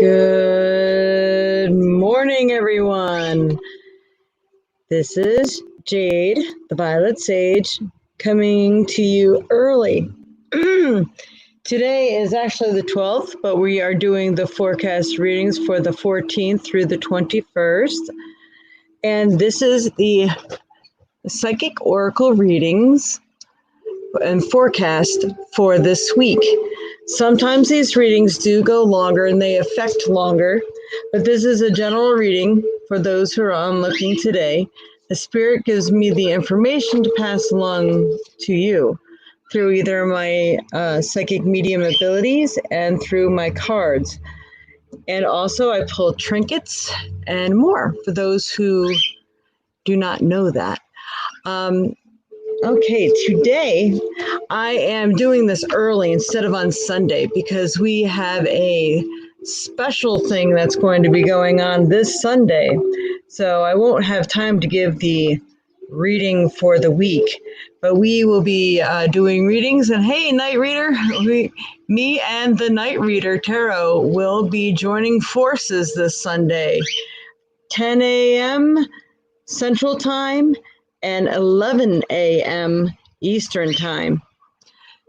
Good morning, everyone. This is Jade, the Violet Sage, coming to you early. Today is actually the 12th, but we are doing the forecast readings for the 14th through the 21st. And this is the psychic oracle readings and forecast for this week. Sometimes these readings do go longer and they affect longer, but this is a general reading for those who are on looking today. The Spirit gives me the information to pass along to you through either my psychic medium abilities and through my cards. And also I pull trinkets and more for those who do not know that. Okay, today I am doing this early instead of on Sunday because we have a special thing that's going to be going on this Sunday. So I won't have time to give the reading for the week, but we will be doing readings. And hey, Night Reader, me and the Night Reader Tarot will be joining forces this Sunday, 10 a.m. Central Time and 11 a.m. Eastern Time.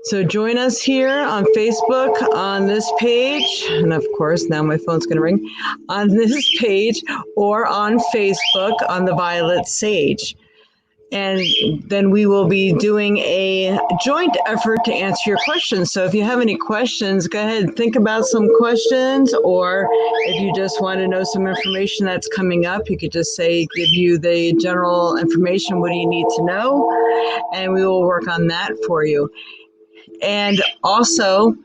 So join us here on Facebook on this page, and of course now my phone's going to ring, on this page or on Facebook on the Violet Sage. And then we will be doing a joint effort to answer your questions. So if you have any questions, go ahead and think about some questions, or if you just want to know some information that's coming up, you could just say, give you the general information, what do you need to know? And we will work on that for you. And also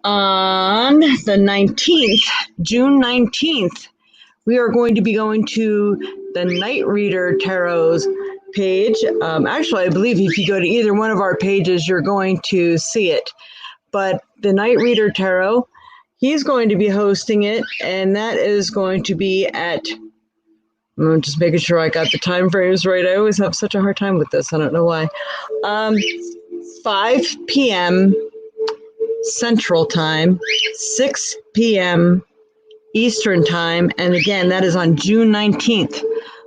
on the 19th, June 19th, we are going to be going to the Night Reader Tarot's page. Actually, I believe if you go to either one of our pages, you're going to see it. But the Night Reader Tarot, he's going to be hosting it, and that is going to be at, I'm just making sure I got the time frames right. I always have such a hard time with this. I don't know why. 5 p.m. Central Time, 6 p.m. Eastern Time, and again, that is on June 19th.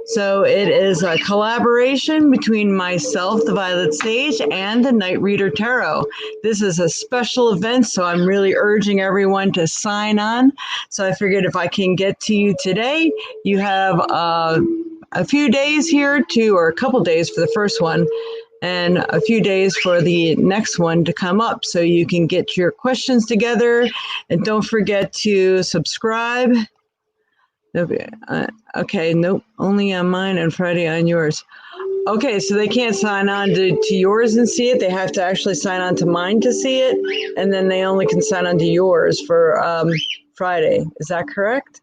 So it is a collaboration between myself, the Violet Sage, and the Night Reader Tarot. This is a special event, so I'm really urging everyone to sign on. So I figured if I can get to you today, you have a few days here or a couple days for the first one, and a few days for the next one to come up, so you can get your questions together. And don't forget to subscribe. Okay, nope, only on mine and Friday on yours. Okay, so they can't sign on to yours and see it. They have to actually sign on to mine to see it, and then they only can sign on to yours for Friday. Is that correct?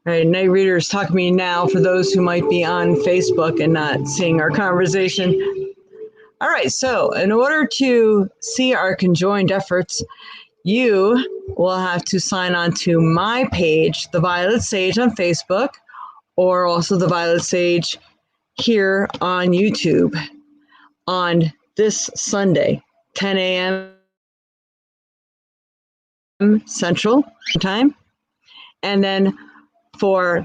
All right, Night Reader is talking to me now for those who might be on Facebook and not seeing our conversation. All right, so in order to see our conjoined efforts, you will have to sign on to my page, The Violet Sage on Facebook, or also The Violet Sage here on YouTube on this Sunday, 10 a.m. Central Time. And then for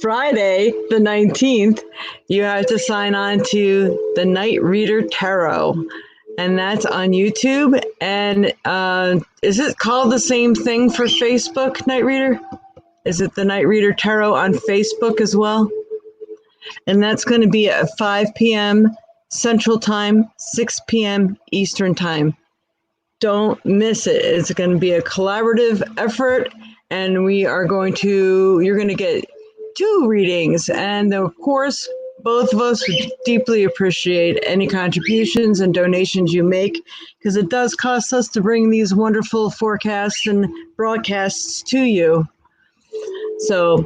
Friday, the 19th, you have to sign on to the Night Reader Tarot. And that's on YouTube. And is it called the same thing for Facebook, Night Reader? Is it the Night Reader Tarot on Facebook as well? And that's going to be at 5 p.m. Central Time, 6 p.m. Eastern Time. Don't miss it. It's going to be a collaborative effort, and you're going to get 2 readings. And of course, both of us would deeply appreciate any contributions and donations you make, because it does cost us to bring these wonderful forecasts and broadcasts to you. So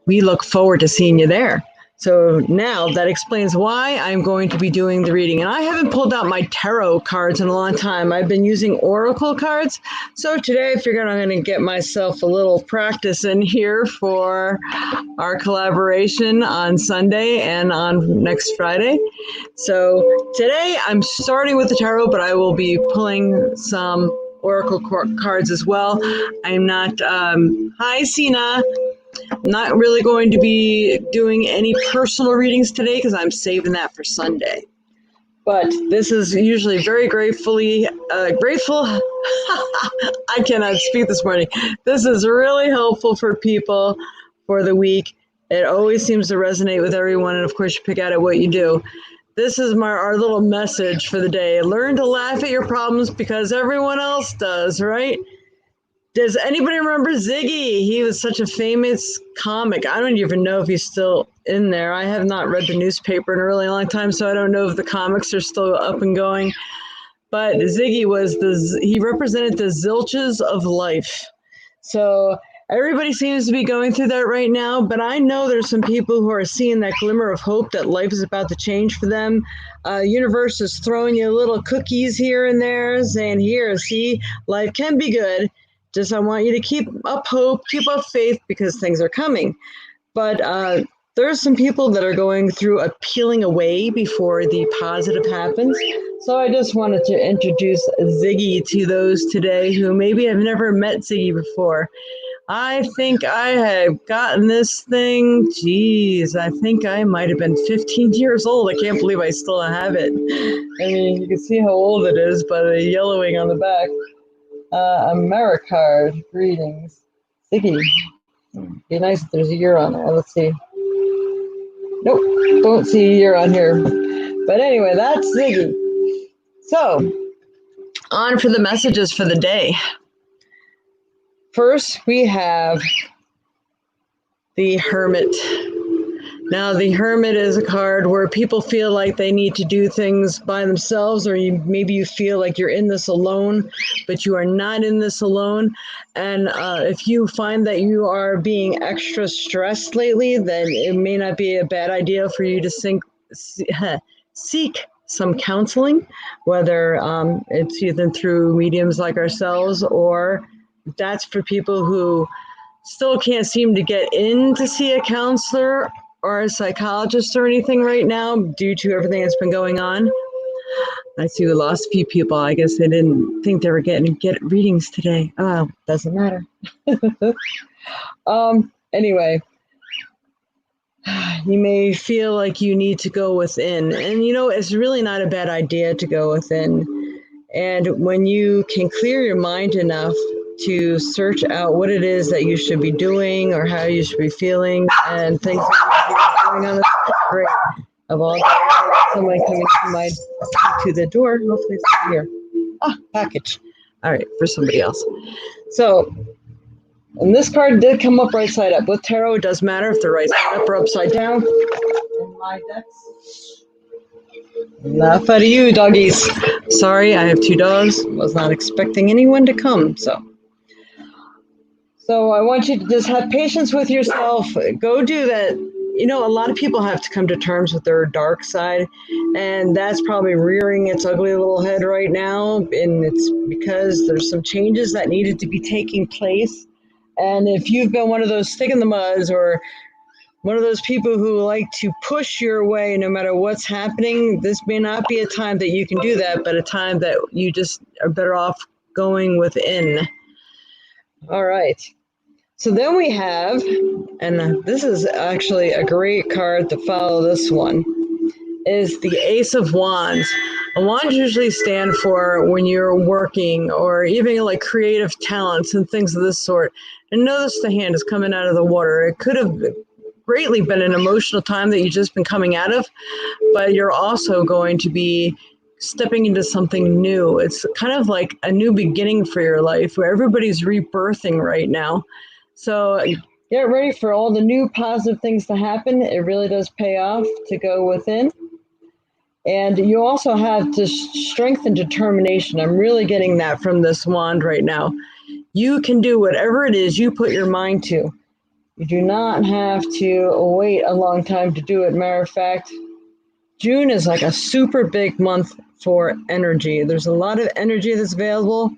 we look forward to seeing you there. So now that explains why I'm going to be doing the reading. And I haven't pulled out my tarot cards in a long time. I've been using oracle cards. So today I figured I'm going to get myself a little practice in here for our collaboration on Sunday and on next Friday. So today I'm starting with the tarot, but I will be pulling some oracle cards as well. I'm not, hi Sina, not really going to be doing any personal readings today because I'm saving that for Sunday. But this is usually very grateful. I cannot speak this morning. This is really helpful for people for the week. It always seems to resonate with everyone. And of course, you pick out at what you do. This is our little message for the day. Learn to laugh at your problems because everyone else does, right? Does anybody remember Ziggy? He was such a famous comic. I don't even know if he's still in there. I have not read the newspaper in a really long time, so I don't know if the comics are still up and going. But Ziggy he represented the zilches of life. So everybody seems to be going through that right now, but I know there's some people who are seeing that glimmer of hope that life is about to change for them. Universe is throwing you little cookies here and there, saying, here, see, life can be good. Just I want you to keep up hope, keep up faith, because things are coming. But there's some people that are going through a peeling away before the positive happens. So I just wanted to introduce Ziggy to those today who maybe have never met Ziggy before. I think I have gotten this thing, I think I might have been 15 years old. I can't believe I still have it. I mean, you can see how old it is by the yellowing on the back. AmeriCard, greetings. Ziggy. Be nice if there's a year on there. Let's see. Nope, don't see a year on here. But anyway, that's Ziggy. So, on for the messages for the day. First, we have the Hermit. Now, the Hermit is a card where people feel like they need to do things by themselves, or maybe you feel like you're in this alone, but you are not in this alone. And if you find that you are being extra stressed lately, then it may not be a bad idea for you to seek some counseling, whether it's either through mediums like ourselves, or that's for people who still can't seem to get in to see a counselor or a psychologist or anything right now due to everything that's been going on. I see we lost a few people. I guess they didn't think they were getting readings today. Oh, doesn't matter. Anyway, you may feel like you need to go within. And it's really not a bad idea to go within. And when you can clear your mind enough to search out what it is that you should be doing or how you should be feeling and things that you should be doing on the great. Of all someone coming to the door, hopefully it's here. Package. All right, for somebody else. So, and this card did come up right side up. With tarot, it does matter if they're right side up or upside down. In my decks. Enough out of you, doggies. Sorry, I have 2 dogs. Was not expecting anyone to come, so I want you to just have patience with yourself. Go do that. A lot of people have to come to terms with their dark side, and that's probably rearing its ugly little head right now, and it's because there's some changes that needed to be taking place. And if you've been one of those stick in the muds or one of those people who like to push your way no matter what's happening, this may not be a time that you can do that, but a time that you just are better off going within. All right. So then we have, and this is actually a great card to follow this one, is the Ace of Wands. Wands usually stand for when you're working or even like creative talents and things of this sort. And notice the hand is coming out of the water. It could have greatly been an emotional time that you've just been coming out of, but you're also going to be stepping into something new. It's kind of like a new beginning for your life where everybody's rebirthing right now. So get ready for all the new positive things to happen. It really does pay off to go within. And you also have to strength and determination. I'm really getting that from this wand right now. You can do whatever it is you put your mind to. You do not have to wait a long time to do it. Matter of fact, June is like a super big month for energy. There's a lot of energy that's available.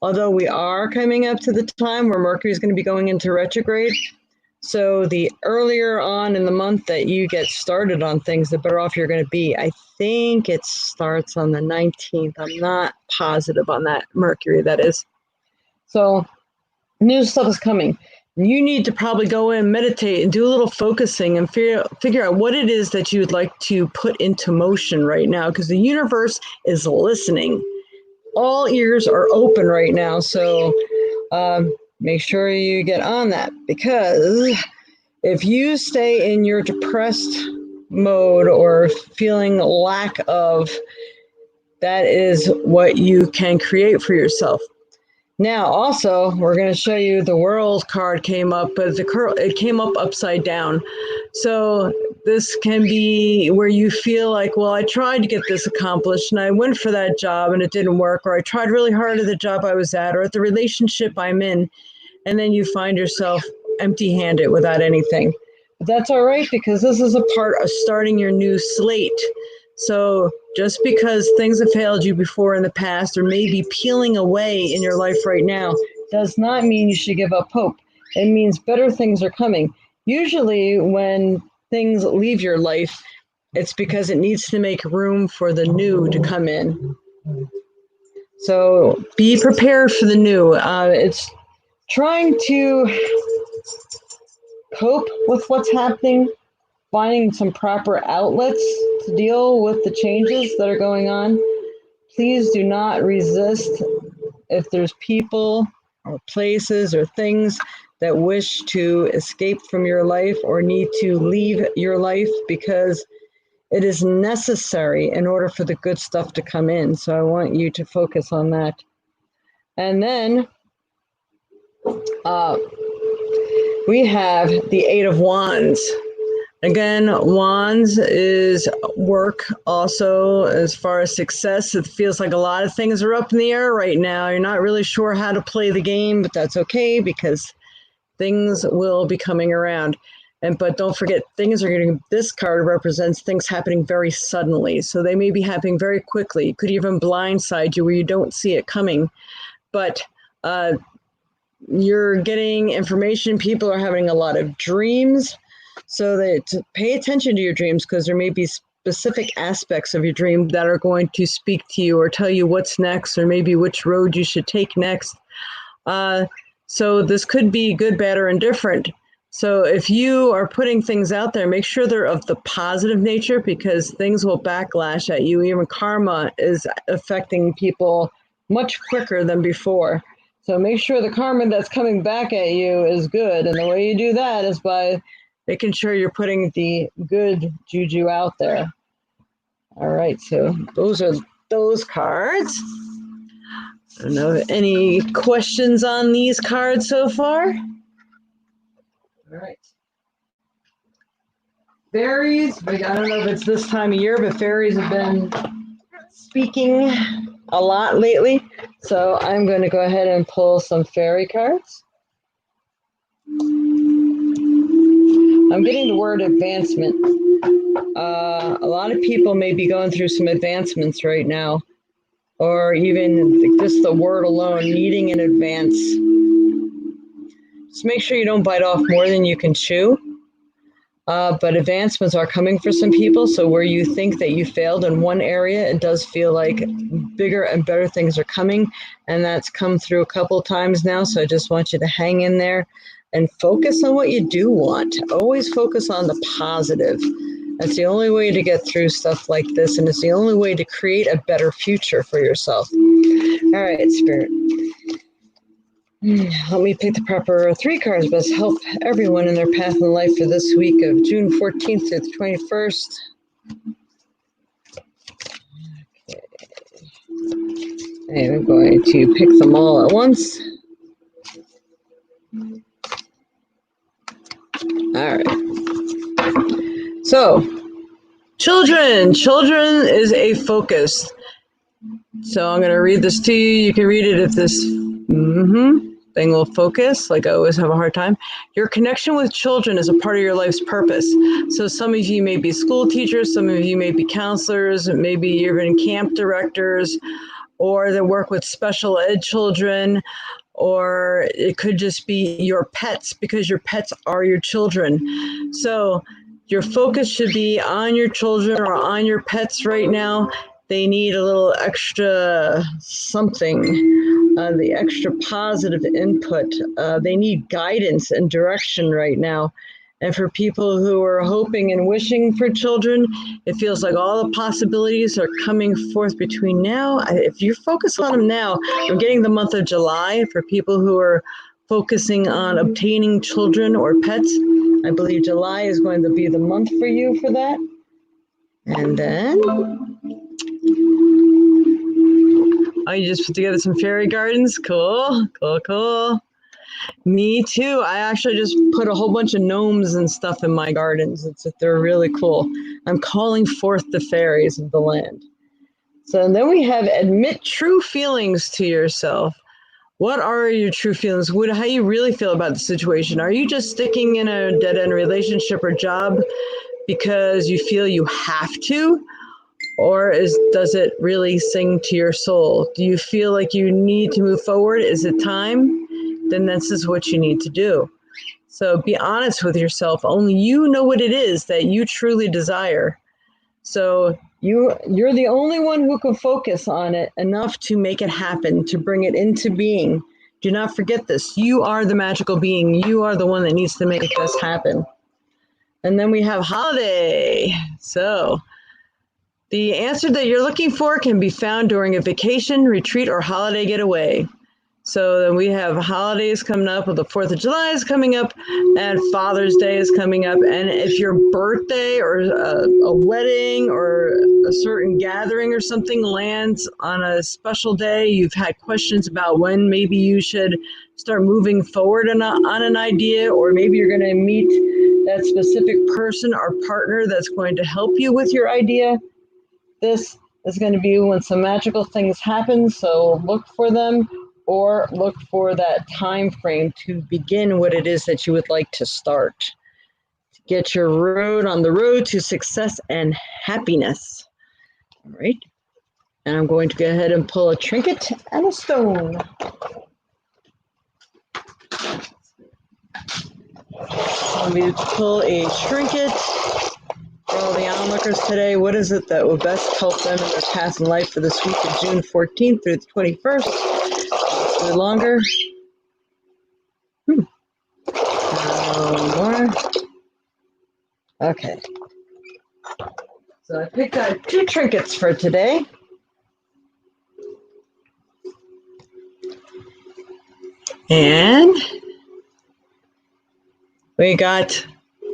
Although we are coming up to the time where Mercury is going to be going into retrograde. So the earlier on in the month that you get started on things, the better off you're going to be. I think it starts on the 19th. I'm not positive on that, Mercury, that is. So new stuff is coming. You need to probably go in, meditate, and do a little focusing and figure out what it is that you would like to put into motion right now, because the universe is listening. All ears are open right now. So make sure you get on that, because if you stay in your depressed mode or feeling lack of, that is what you can create for yourself. Now, also, we're going to show you the World card came up, but it came up upside down. So this can be where you feel like, well, I tried to get this accomplished and I went for that job and it didn't work, or I tried really hard at the job I was at or at the relationship I'm in, and then you find yourself empty-handed without anything. But that's all right, because this is a part of starting your new slate. So just because things have failed you before in the past or maybe peeling away in your life right now does not mean you should give up hope. It means better things are coming. Usually when things leave your life, it's because it needs to make room for the new to come in. So be prepared for the new. It's trying to cope with what's happening, finding some proper outlets to deal with the changes that are going on. Please do not resist if there's people or places or things that wish to escape from your life or need to leave your life, because it is necessary in order for the good stuff to come in. So I want you to focus on that. And then we have the Eight of Wands. Again, Wands is work also. As far as success, it feels like a lot of things are up in the air right now. You're not really sure how to play the game, but that's okay, because things will be coming around. But don't forget, things are getting, this card represents things happening very suddenly. So they may be happening very quickly. It could even blindside you where you don't see it coming. But you're getting information. People are having a lot of dreams. So that pay attention to your dreams, because there may be specific aspects of your dream that are going to speak to you or tell you what's next, or maybe which road you should take next. So this could be good, bad, or indifferent. So if you are putting things out there, make sure they're of the positive nature, because things will backlash at you. Even karma is affecting people much quicker than before. So make sure the karma that's coming back at you is good. And the way you do that is by making sure you're putting the good juju out there. All right, so those are those cards. I don't know, any questions on these cards so far? All right. Fairies, I don't know if it's this time of year, but fairies have been speaking a lot lately. So I'm going to go ahead and pull some fairy cards. I'm getting the word advancement. A lot of people may be going through some advancements right now, or even just the word alone, needing an advance. Just make sure you don't bite off more than you can chew. But advancements are coming for some people. So where you think that you failed in one area, it does feel like bigger and better things are coming. And that's come through a couple of times now. So I just want you to hang in there and focus on what you do want. Always focus on the positive. That's the only way to get through stuff like this. And it's the only way to create a better future for yourself. All right, Spirit. Help me pick the proper 3 cards best help everyone in their path in life for this week of June 14th through the 21st. Okay. I'm going to pick them all at once. All right. So, children is a focus. So I'm going to read this to you. You can read it if this thing will focus. Like I always have a hard time. Your connection with children is a part of your life's purpose. So some of you may be school teachers, some of you may be counselors, maybe you're even camp directors, or that work with special ed children, or it could just be your pets because your pets are your children. So your focus should be on your children or on your pets right now. They need a little extra something, the extra positive input. They need guidance and direction right now. And for people who are hoping and wishing for children, it feels like all the possibilities are coming forth between now. If you focus on them now, I'm getting the month of July for people who are focusing on obtaining children or pets. I believe July is going to be the month for you for that. And then, oh, you just put together some fairy gardens? Cool, cool, cool. Me too. I actually just put a whole bunch of gnomes and stuff in my gardens. They're really cool. I'm calling forth the fairies of the land. So then we have admit true feelings to yourself. What are your true feelings? How you really feel about the situation? Are you just sticking in a dead-end relationship or job because you feel you have to? Or does it really sing to your soul? Do you feel like you need to move forward? Is it time? Then this is what you need to do. So be honest with yourself. Only you know what it is that you truly desire. So you're the only one who can focus on it enough to make it happen, to bring it into being. Do not forget this. You are the magical being. You are the one that needs to make this happen. And then we have holiday. So the answer that you're looking for can be found during a vacation, retreat, or holiday getaway. So then we have holidays coming up, the 4th of July is coming up, and Father's Day is coming up. And if your birthday or a wedding or a certain gathering or something lands on a special day, you've had questions about when maybe you should start moving forward on an idea, or maybe you're going to meet that specific person or partner that's going to help you with your idea. This is going to be when some magical things happen, so look for them. Or look for that time frame to begin what it is that you would like to start. To get your road on the road to success and happiness. All right. And I'm going to go ahead and pull a trinket and a stone. I'm going to pull a trinket for all the onlookers today. What is it that will best help them in their task in life for this week of June 14th through the 21st? A little longer. More. Okay. So I picked out 2 trinkets for today. And we got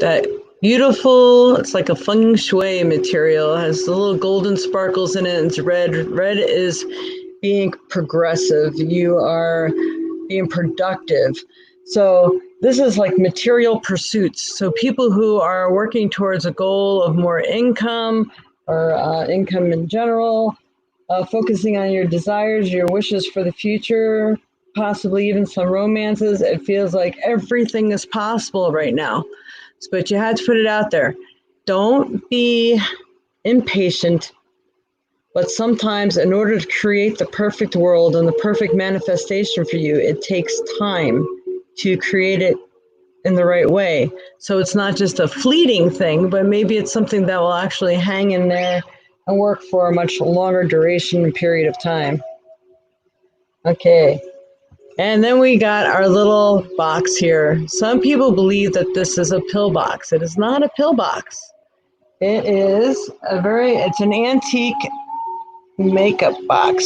that beautiful, it's like a feng shui material. It has the little golden sparkles in it. It's red. Red is being progressive. You are being productive. So this is like material pursuits. So people who are working towards a goal of more income or income in general, focusing on your desires, your wishes for the future, possibly even some romances. It feels like everything is possible right now. But you had to put it out there. Don't be impatient. But sometimes in order to create the perfect world and the perfect manifestation for you, it takes time to create it in the right way. So it's not just a fleeting thing, but maybe it's something that will actually hang in there and work for a much longer duration and period of time. Okay. And then we got our little box here. Some people believe that this is a pill box. It is not a pill box. It is it's an antique makeup box.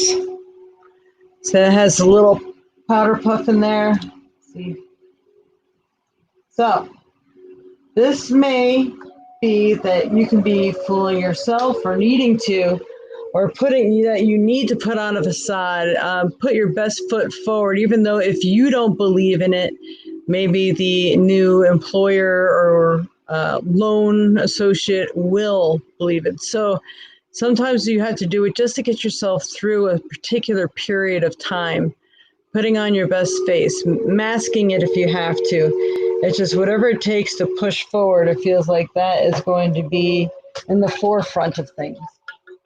So it has a little powder puff in there. See? So this may be that you can be fooling yourself or needing to, or putting that you need to put on a facade, put your best foot forward, even though if you don't believe in it, maybe the new employer or loan associate will believe it. So sometimes you have to do it just to get yourself through a particular period of time, putting on your best face, masking it if you have to. It's just whatever it takes to push forward. It feels like that is going to be in the forefront of things.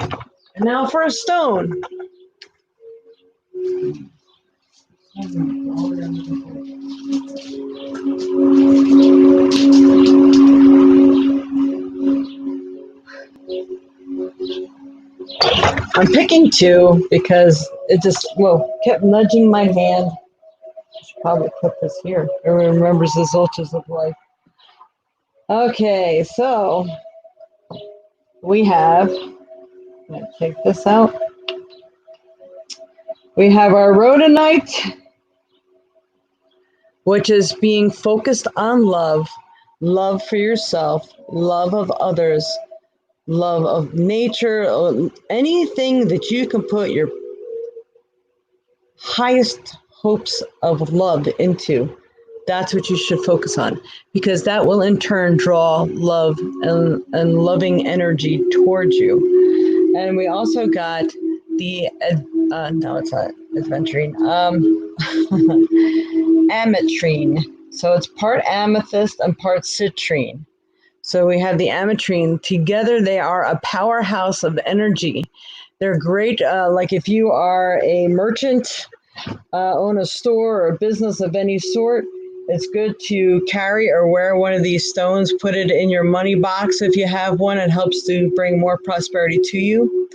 And now for a stone. I'm picking two because it just, well, kept nudging my hand. I should probably put this here. Everyone remembers the Zolches of life. Okay, so we have, I'm going to take this out. We have our rhodonite, which is being focused on love, love for yourself, love of others, love of nature, anything that you can put your highest hopes of love into. That's what you should focus on, because that will in turn draw love and loving energy towards you. And we also got the, no, it's not adventuring, ametrine. So it's part amethyst and part citrine. So we have the ametrine. Together, they are a powerhouse of energy. They're great, like if you are a merchant, own a store or a business of any sort, it's good to carry or wear one of these stones. Put it in your money box if you have one. It helps to bring more prosperity to you.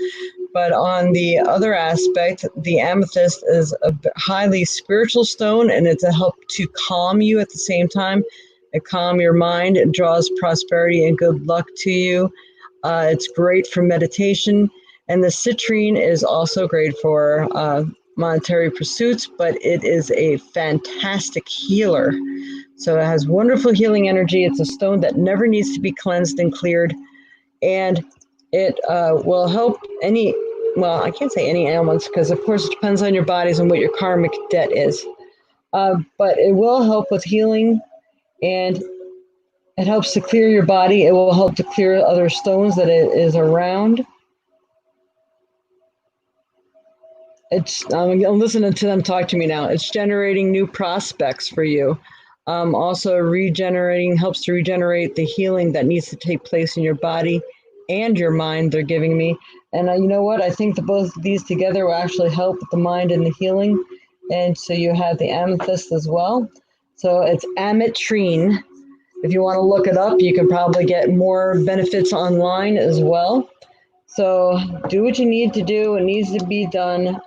But on the other aspect, the amethyst is a highly spiritual stone, and it's a help to calm you at the same time. It calms your mind. It draws prosperity and good luck to you. It's great for meditation. And the citrine is also great for monetary pursuits, but it is a fantastic healer. So it has wonderful healing energy. It's a stone that never needs to be cleansed and cleared. And it will help any, well, I can't say any ailments, because of course it depends on your bodies and what your karmic debt is. But it will help with healing, and it helps to clear your body. It will help to clear other stones that it is around. I'm listening to them talk to me now. It's generating new prospects for you. Also regenerating, helps to regenerate the healing that needs to take place in your body and your mind, they're giving me. And you know what? I think that both of these together will actually help with the mind and the healing. And so you have the amethyst as well. So it's ametrine. If you want to look it up, you can probably get more benefits online as well. So do what you need to do. It needs to be done.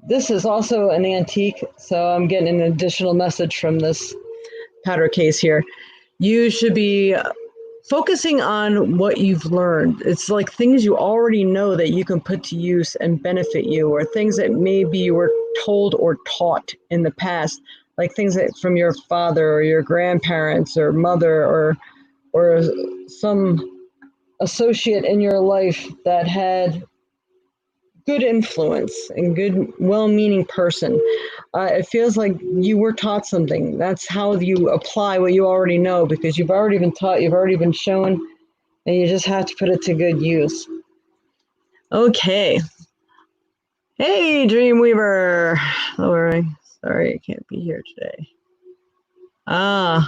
This is also an antique, so I'm getting an additional message from this powder case here. You should be focusing on what you've learned. It's like things you already know that you can put to use and benefit you, or things that maybe you were told or taught in the past, like things that from your father or your grandparents or mother or some associate in your life that had good influence and good, well-meaning person. It feels like you were taught something. That's how you apply what you already know, because you've already been taught, you've already been shown, and you just have to put it to good use. Okay. Hey, Dreamweaver. Sorry, I can't be here today. Well,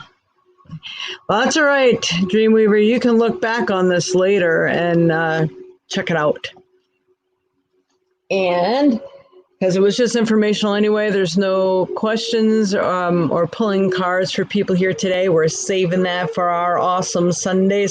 that's all right, Dreamweaver. You can look back on this later and check it out. And because it was just informational anyway, there's no questions or pulling cards for people here today. We're saving that for our awesome Sunday.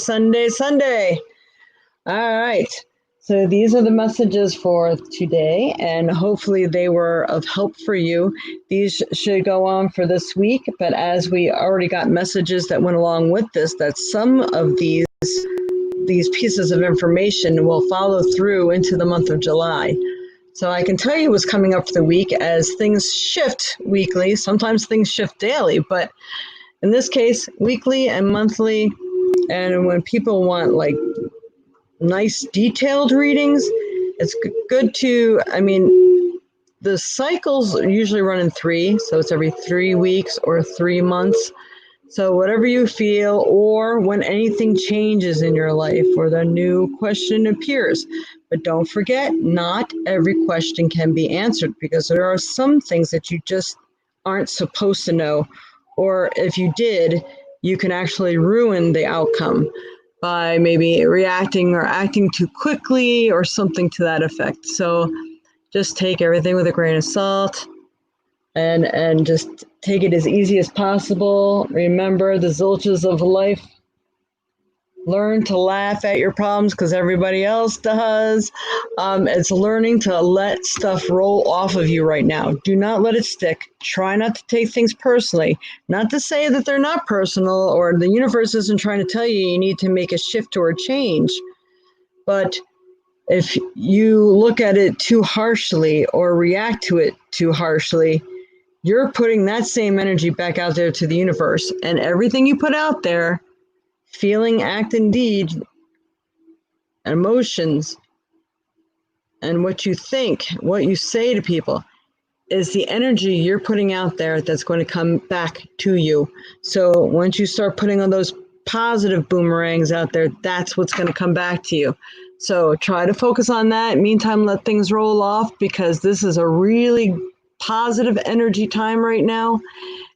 All right. So these are the messages for today, and hopefully they were of help for you. These should go on for this week, but as we already got messages that went along with this, that some of these pieces of information will follow through into the month of July. So I can tell you what's coming up for the week as things shift weekly. Sometimes things shift daily, but in this case, weekly and monthly. And when people want like nice detailed readings, it's good to, I mean, the cycles usually run in 3, so it's every 3 weeks or 3 months. So whatever you feel, or when anything changes in your life or the new question appears. But don't forget, not every question can be answered, because there are some things that you just aren't supposed to know. Or if you did, you can actually ruin the outcome by maybe reacting or acting too quickly or something to that effect. So just take everything with a grain of salt and just take it as easy as possible. Remember the zilches of life. Learn to laugh at your problems because everybody else does. It's learning to let stuff roll off of you right now. Do not let it stick. Try not to take things personally. Not to say that they're not personal or the universe isn't trying to tell you you need to make a shift or a change. But if you look at it too harshly or react to it too harshly, you're putting that same energy back out there to the universe. And everything you put out there, feeling, act, and deed, emotions, and what you think, what you say to people, is the energy you're putting out there that's going to come back to you. So once you start putting on those positive boomerangs out there, that's what's going to come back to you. So try to focus on that. Meantime, let things roll off because this is a really positive energy time right now.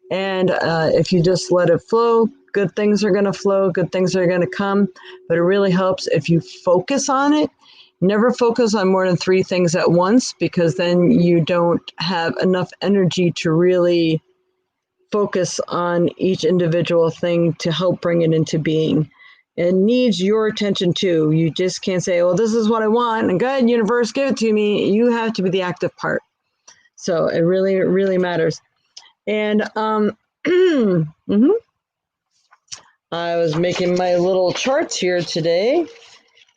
And if you just let it flow, good things are going to flow, good things are going to come. But it really helps if you focus on it. Never focus on more than 3 things at once because then you don't have enough energy to really focus on each individual thing to help bring it into being. It needs your attention too. You just can't say, well, this is what I want and good, universe, give it to me. You have to be the active part. So it really, really matters. And I was making my little charts here today,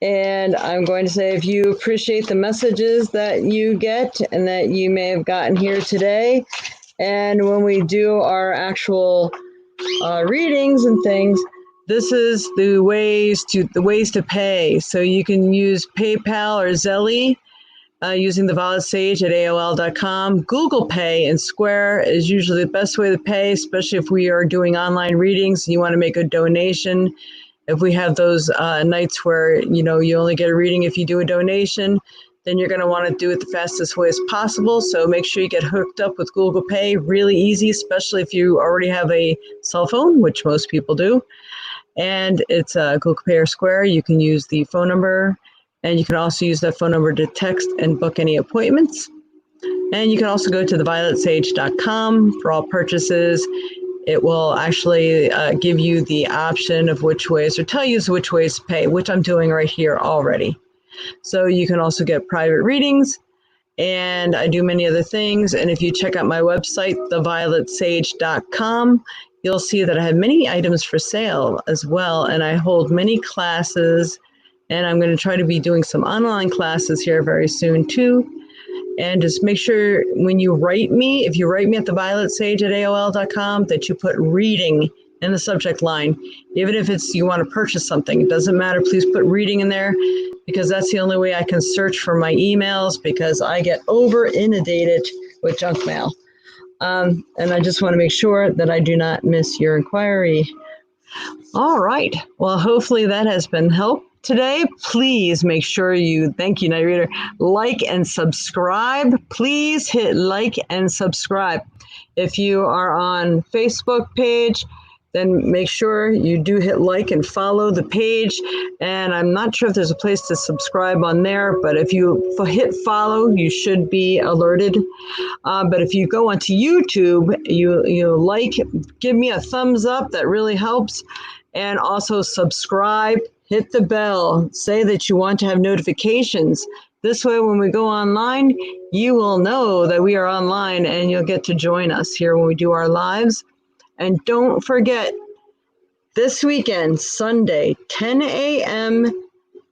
and I'm going to say if you appreciate the messages that you get and that you may have gotten here today, and when we do our actual readings and things, this is the ways to pay. So you can use PayPal or Zelle. Using the Violet Sage at AOL.com. Google Pay and Square is usually the best way to pay, especially if we are doing online readings and you want to make a donation. If we have those nights where, you only get a reading if you do a donation, then you're going to want to do it the fastest way as possible. So make sure you get hooked up with Google Pay. Really easy, especially if you already have a cell phone, which most people do. And it's Google Pay or Square. You can use the phone number. And you can also use that phone number to text and book any appointments. And you can also go to thevioletsage.com for all purchases. It will actually give you the option of which ways, or tell you which ways to pay, which I'm doing right here already. So you can also get private readings, and I do many other things. And if you check out my website, thevioletsage.com, you'll see that I have many items for sale as well. And I hold many classes. And I'm going to try to be doing some online classes here very soon too. And just make sure when you write me, if you write me at thevioletsage@AOL.com, that you put reading in the subject line. Even if it's you want to purchase something, it doesn't matter. Please put reading in there because that's the only way I can search for my emails because I get over inundated with junk mail. And I just want to make sure that I do not miss your inquiry. All right. Well, hopefully that has been helpful today. Please make sure thank you, Night Reader, like and subscribe. Please hit like and subscribe. If you are on Facebook page, then make sure you do hit like and follow the page. And I'm not sure if there's a place to subscribe on there, but if you hit follow, you should be alerted. But if you go onto YouTube, you like, give me a thumbs up. That really helps. And also subscribe. Hit the bell, say that you want to have notifications. This way, when we go online, you will know that we are online and you'll get to join us here when we do our lives. And don't forget, this weekend, Sunday, 10 a.m.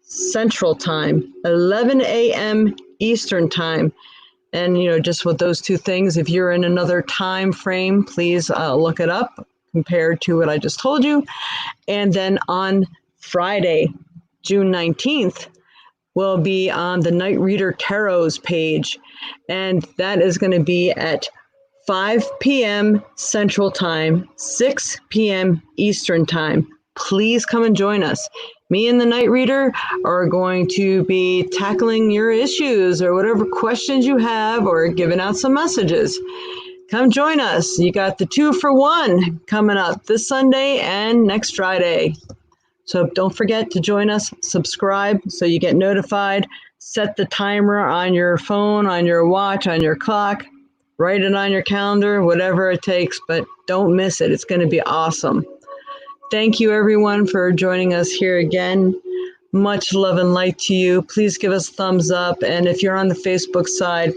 Central Time, 11 a.m. Eastern Time. And, just with those 2 things, if you're in another time frame, please look it up compared to what I just told you. And then on Friday, June 19th, will be on the Night Reader Tarot's page. And that is going to be at 5 p.m. Central Time, 6 p.m. Eastern Time. Please come and join us. Me and the Night Reader are going to be tackling your issues or whatever questions you have or giving out some messages. Come join us. You got the 2-for-1 coming up this Sunday and next Friday. So don't forget to join us, subscribe so you get notified. Set the timer on your phone, on your watch, on your clock. Write it on your calendar, whatever it takes, but don't miss it. It's going to be awesome. Thank you, everyone, for joining us here again. Much love and light to you. Please give us thumbs up. And if you're on the Facebook side,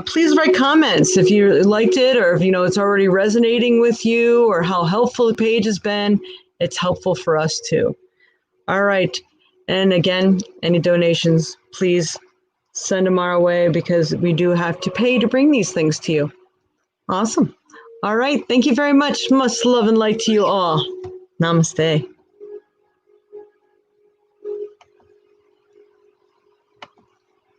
please write comments if you liked it, or if it's already resonating with you, or how helpful the page has been. It's helpful for us too. All right. And again, any donations, please send them our way, because we do have to pay to bring these things to you. Awesome. All right. Thank you very much. Much love and light to you all. Namaste.